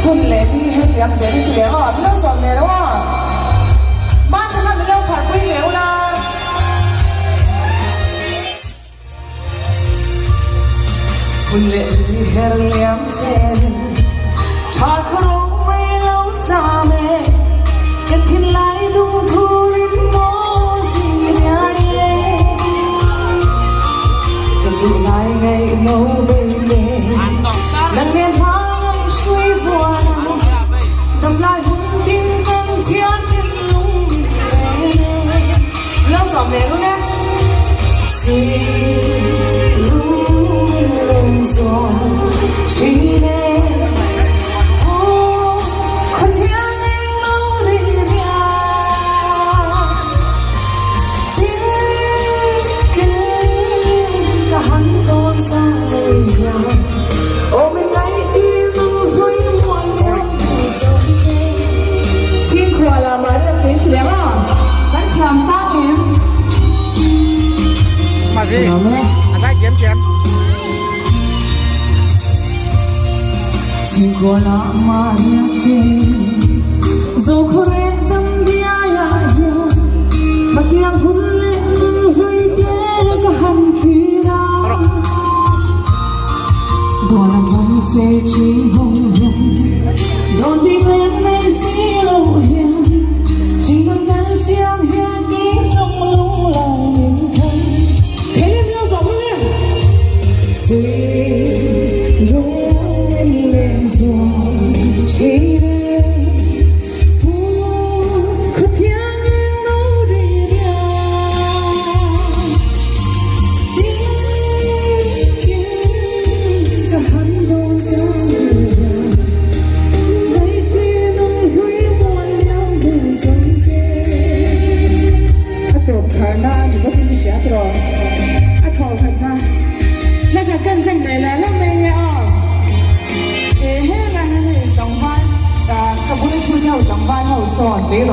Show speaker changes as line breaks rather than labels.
คุณเล่นให้เลี้ยงเสียงเสียงอ่ะพี่ต้องสอนเลยนะว่าบ้านฉันทำเป็นเรื่องผัดกุ้ยเหลวนะคุณเล่นให้เลี้ยงเสียงชาครองไม่เล่าจาเมกันที่ไหลดูทุรินโมสิเนียกันที่ไหลไงโน้เบเล่นั่งเรียนหาช่วยบัวทำลายหุ่นดินกันเชียนกันลุงแล้วสอบเมรุนะสิลุงเล่นโซ่ชีเน่
มาสิอาศัยเขียน
sin kola mania ke zo khore tam dia ya bakia bhulle hui te ka han phira dona man se chi hong don di men me si lo ya jing dong dan siang ya ki song lu la min khan phele lo zo le se lo更正你啦，那咩嘢哦？香港人係講翻，佢本嚟出咗講翻好傻，幾耐？